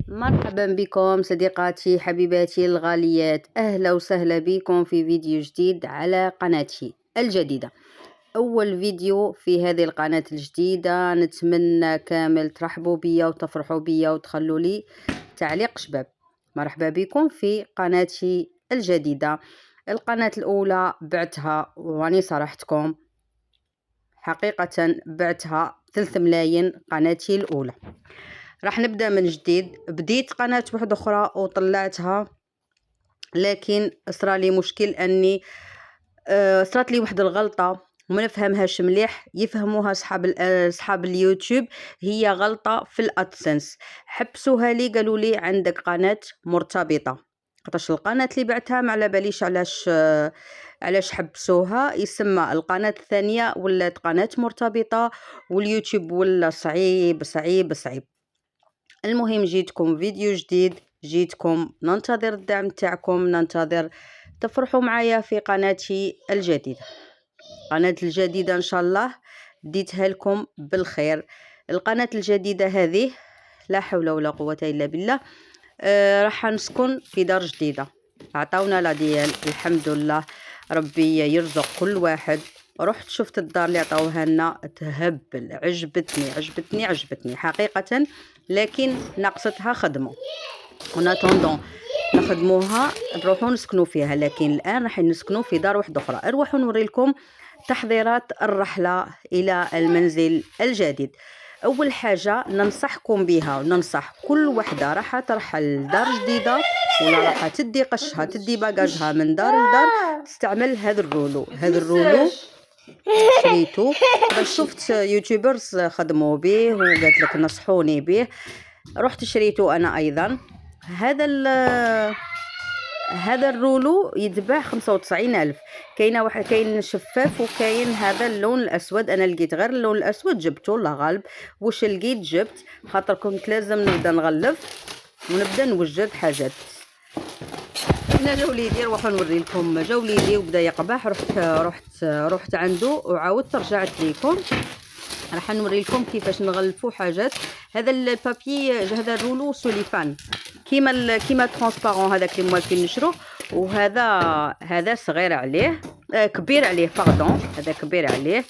مرحبا بكم صديقاتي حبيباتي الغاليات، أهلا وسهلا بكم في فيديو جديد على قناتي الجديدة. أول فيديو في هذه القناة الجديدة، نتمنى كامل ترحبوا بيا وتفرحوا بيا وتخلوا لي تعليق شباب. مرحبا بكم في قناتي الجديدة. القناة الأولى بعتها واني صراحتكم حقيقة بعتها 3 ملايين. قناتي الأولى راح نبدأ من جديد. بديت قناة واحدة أخرى وطلعتها، لكن صرالي مشكل أني صرات لي واحدة الغلطة وما نفهمهاش مليح. يفهموها صحاب اليوتيوب هي غلطة في الأدسنس. حبسوها لي، قالوا لي عندك قناة مرتبطة، خاطرش القناة اللي بعتها ما على باليش علاش حبسوها. يسمى القناة الثانية ولات قناة مرتبطة، واليوتيوب ولا صعيب صعيب صعيب. المهم جيتكم فيديو جديد، جيتكم ننتظر الدعم تاعكم، ننتظر تفرحوا معايا في قناتي الجديدة. قناة الجديدة إن شاء الله ديتها لكم بالخير. القناة الجديدة هذه لا حول ولا قوة إلا بالله. راح نسكن في دار جديدة، عطاونا لا ديال الحمد لله، ربي يرزق كل واحد. رحت شفت الدار اللي عطاوها لنا، تهبل، عجبتني حقيقة، لكن ناقصتها خدمة. وناتوندون نخدموها نروحوا نسكنوا فيها، لكن الآن راح نسكنوا في دار واحدة أخرى. نروحوا نوري لكم تحضيرات الرحلة إلى المنزل الجديد. أول حاجة ننصحكم بها وننصح كل وحدة راح ترحل لدار جديدة ولا راح تدي قشها تدي باجاجها من دار لدار، تستعمل هذا الرولو. شريته باش شفت يوتيوبرز خدموا به وقالت لك نصحوني به، رحت شريته أنا أيضا. هذا الرولو يتباع 95,000. كاين شفاف وكاين هذا اللون الاسود. انا لقيت غير اللون الاسود جبته، الله غالب واش لقيت جبت، خاطر كنت لازم نبدا نغلف ونبدا نوجد حاجات. انا جا وليدي نروحو نوري لكم، جا وليدي وبدا يقبح، رحت عنده وعاودت رجعت ليكم. راح نوري لكم كيفاش نغلفوا حاجات. هذا البابي، هذا الرولو سوليفان كيما ترونسبارون، هذاك اللي موالفين نشروه. وهذا صغير عليه، كبير عليه باردون، هذا كبير عليه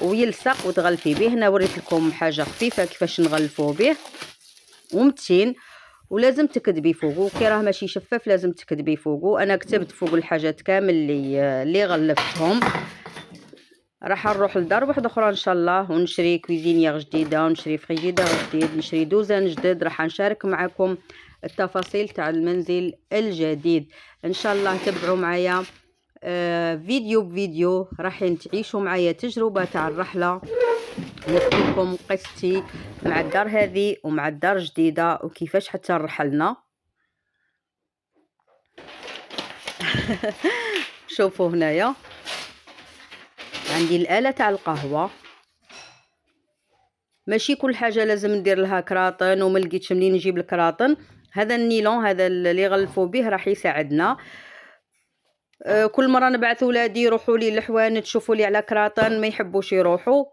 ويلصق وتغلفي به. انا وريت لكم حاجه خفيفه كيفاش نغلفوه به ومتين، ولازم تكتبي فوقه كي راه ماشي شفاف، لازم تكتبي فوقه. انا كتبت فوق الحاجات كامل اللي غلفتهم. راح نروح لدار واحده اخرى ان شاء الله ونشري كويزينيير جديده ونشري فريجيدير جديد، نشري دوزان جديد. راح نشارك معكم التفاصيل تاع المنزل الجديد ان شاء الله. تبعوا معايا فيديو بفيديو، راح تعيشوا معايا تجربه تاع الرحله، نحكي لكم قصتي مع الدار هذه ومع الدار الجديده وكيفاش حتى رحلنا. شوفوا هنايا عندي الآلة تاع القهوة. ماشي كل حاجة لازم ندير لها كراطن، وما لقيتش منين نجيب الكراطن. هذا النيلون هذا اللي يغلفوا به راح يساعدنا. كل مرة نبعث ولادي يروحوا لي الحوان تشوفوا لي على كراطن، ما يحبوش يروحوا.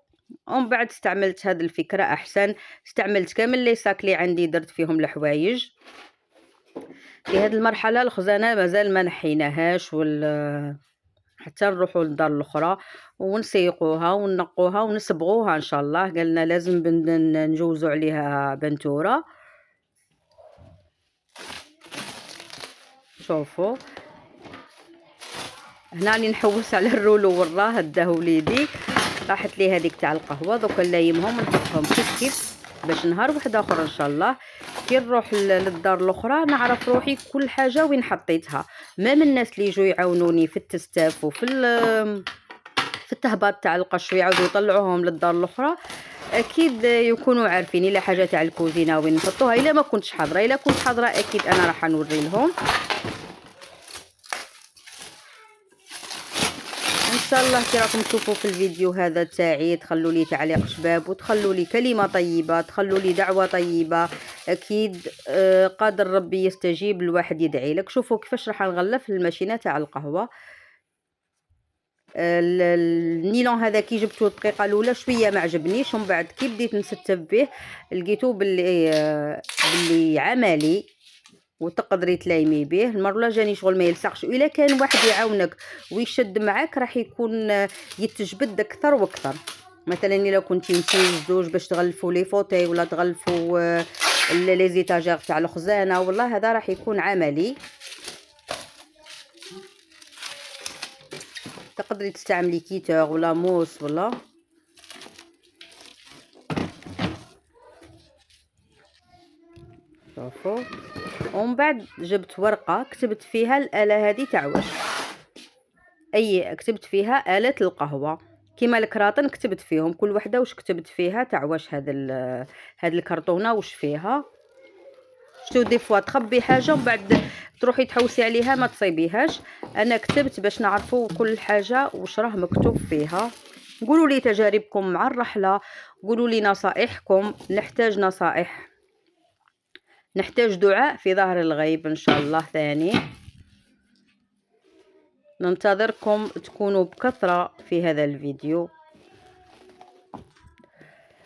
ومن بعد استعملت هذه الفكرة أحسن، استعملت كامل لي ساك اللي عندي درت فيهم الحوايج. في هذه المرحلة الخزانة مازال ما نحيناهاش حتى نروحوا للدار الاخرى ونسيقوها وننقوها ونصبغوها ان شاء الله. قالنا لازم نجوزوا عليها بنتوره. شوفوا هنا راني نحوس على الرولو وراه هداه وليدي. راحت لي هذيك تاع القهوه، دوك نلايمهم ونحطهم كيف باش نهار واحد اخر ان شاء الله كي نروح للدار الاخرى نعرف روحي كل حاجه وين حطيتها. ما من الناس اللي يجوا يعاونوني في التستاف وفي التهباط تاع القش ويعاودوا يطلعوهم للدار الاخرى اكيد يكونوا عارفين الا حاجه تاع الكوزينه وين نحطوها. الا ما كنتش حاضره، الا كنت حاضره اكيد انا راح نوري لهم ان شاء الله. كي راكم تشوفوا في الفيديو هذا تاعي تخلوا لي تعليق شباب وتخلوا لي كلمه طيبه، تخلوا لي دعوه طيبه. اكيد قادر ربي يستجيب، الواحد يدعي لك. شوفوا كيفاش راح نغلف الماشينه تاع القهوه. النيلون هذا كي جبته الدقيقه الاولى شويه ما عجبنيش، ومن بعد كي بديت نستف به لقيتو باللي عملي وتقدري تلايمي به. المره الاولى جاني شغل ما يلصقش، والا كان واحد يعاونك ويشد معاك راح يكون يتجبد اكثر واكثر. مثلا الا كنتي نتي زوج باش تغلفوا لي فوتي ولا تغلفوا لي زيتاجير تاع الخزانه، والله هذا راح يكون عملي. تقدري تستعملي كيتور ولا موس ولا شوفوا. ومن بعد جبت ورقه كتبت فيها الاله هذه تاع واش، كتبت فيها آلة القهوه كيما الكراطن، كتبت فيهم كل وحده واش كتبت فيها تاع واش هاد الكرتونه واش فيها. شتو دي فوا تخبي حاجه ومن بعد تروحي تحوسي عليها ما تصيبيهاش. انا كتبت باش نعرفوا كل حاجه واش راه مكتوب فيها. قولوا لي تجاربكم مع الرحله، قولوا لي نصائحكم. نحتاج نصائح، نحتاج دعاء في ظهر الغيب ان شاء الله. ثاني ننتظركم تكونوا بكثرة في هذا الفيديو.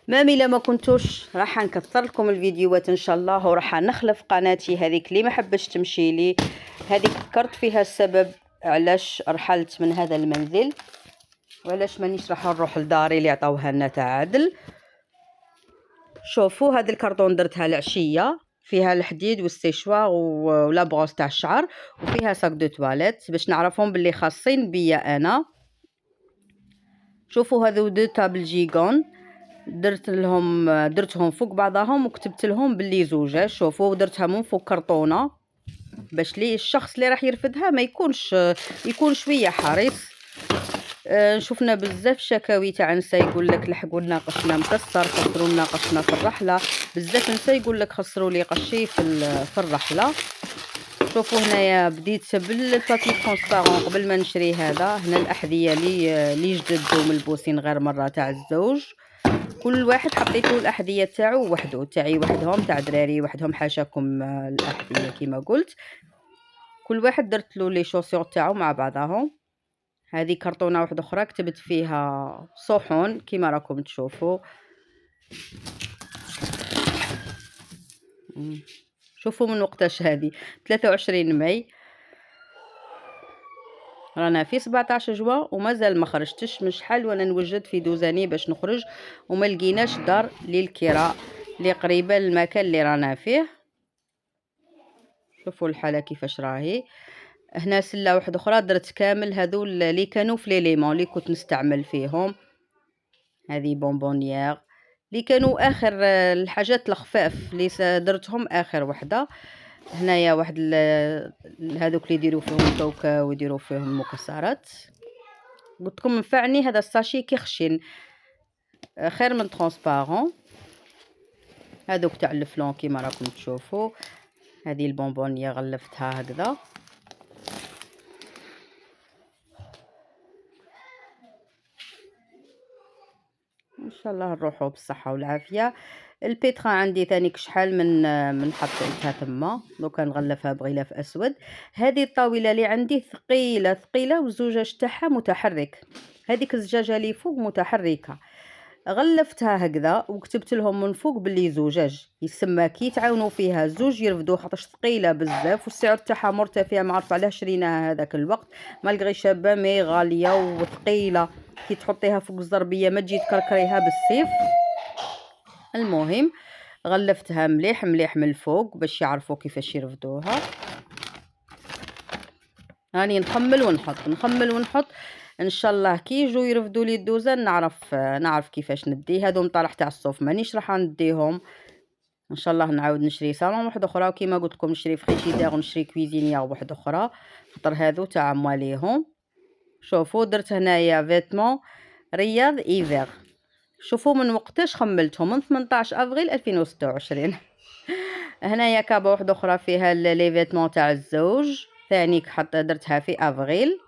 الا ما كنتوش راح نكثر لكم الفيديوهات ان شاء الله، وراح نخلف قناتي هذيك اللي ما حبش تمشي لي. هذيك فكرت فيها السبب علاش رحلت من هذا المنزل وعلاش مانيش راح نروح لداري اللي عطاوها لنا تاع عدل. شوفوا هذا الكرتون درتها العشيه، فيها الحديد والسيشوار ولا بروس تاع الشعر، وفيها صاك دو تواليت باش نعرفهم باللي خاصين بيا انا. شوفوا هذو دو تابل جيغون درتهم فوق بعضهم وكتبت لهم باللي زوجه. شوفوا درتها من فوق كرتونه باش لي الشخص اللي راح يرفدها ما يكون شويه حريص. شفنا بزاف شكاوي تاع نسا يقول لك لحقوا لنا قشنا مكسر، خسروا لنا قشنا في الرحله. بزاف نسا يقول لك خسروا لي قشي في الرحله. شوفوا هنايا بديت بالبابي ترونسبارون قبل ما نشري هذا. هنا الاحذيه لي جدد وملبوسين غير مره تاع الزوج. كل واحد حطيته الاحذيه تاعو وحده، تاعي وحدهم، تاع دراري وحدهم، حاشاكم الاحذيه كما قلت. كل واحد درت له لي شوسور تاعو مع بعضهم. هذه كرتونه واحده اخرى كتبت فيها صحون كما راكم تشوفوا. شوفوا من وقتاش هذه 23 ماي، رانا في 17 جوا ومازال ما خرجتش. من شحال وانا نوجد في دوزاني باش نخرج وما لقيناش دار للكراء اللي قريبه للمكان اللي رانا فيه. شوفوا الحاله كيفاش راهي. هنا سله واحده اخرى درت كامل هذول اللي كانوا في لي ليمون اللي كنت نستعمل فيهم. هذه بونبونيير اللي كانوا اخر الحاجات الخفاف اللي درتهم اخر وحده. هنايا واحد هذوك اللي يديروا فيهم كاوكا ويديروا فيهم مكسرات. قلت لكم منفعني هذا الساشي كي خشين خير من ترونسبارون. هذوك تاع الفلون كيما راكم تشوفوا. هذه البونبونيه غلفتها هكذا. ان شاء الله نروحوا بالصحه والعافيه. البيترا عندي ثاني شحال من حطيتها تما، دوكا نغلفها بغلاف اسود. هذه الطاوله اللي عندي ثقيله ثقيله والزجاج تاعها متحرك. هذيك الزجاجه اللي فوق متحركه، غلفتها هكذا وكتبت لهم من فوق باللي زجاج يسمى كي تعاونوا فيها زوج يرفدوا، خاطرش ثقيله بزاف والسعر تاعها مرتفع. ما عرف علاش شريناها هذاك الوقت مالغري شابه مي غاليه وثقيله. كي تحطيها فوق الزربيه ما تجي تكركريها بالسيف. المهم غلفتها مليح مليح من الفوق باش يعرفوا كيفاش يرفدوها. راني نخمل ونحط ان شاء الله كي يجوا يرفدوا لي الدوزه نعرف كيفاش ندي. هادو مطالح تاع الصوف مانيش راح نديهم ان شاء الله. نعاود نشري صالون واحده اخرى وكيما قلت لكم نشري فريشيدير ونشري كويزينيا واحده اخرى خاطر هادو تاع مواليهم. شوفوا درت هنايا فيتمون رياض ايفير. شوفوا من وقتاش خملتهم، من 18 افريل 2026. هنايا كابه واحده اخرى فيها لي فيتمون تاع الزوج ثاني درتها في افريل.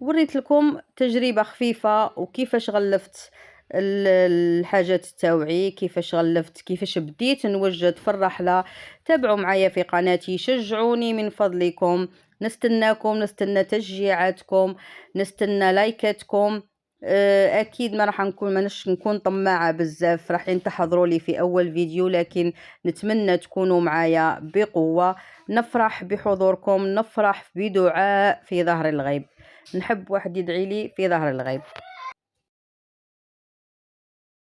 وريت لكم تجربه خفيفه وكيفاش غلفت الحاجات تاوعي، كيفاش غلفت، كيفاش بديت نوجد في الرحله. تابعوا معايا في قناتي، شجعوني من فضلكم، نستناكم، نستنى تشجيعاتكم، نستنى لايكاتكم. اكيد ما نش نكون طماعه بزاف، راح تحضروا لي في اول فيديو، لكن نتمنى تكونوا معايا بقوه. نفرح بحضوركم، نفرح بدعاء في ظهر الغيب. نحب واحد يدعي لي في ظهر الغيب.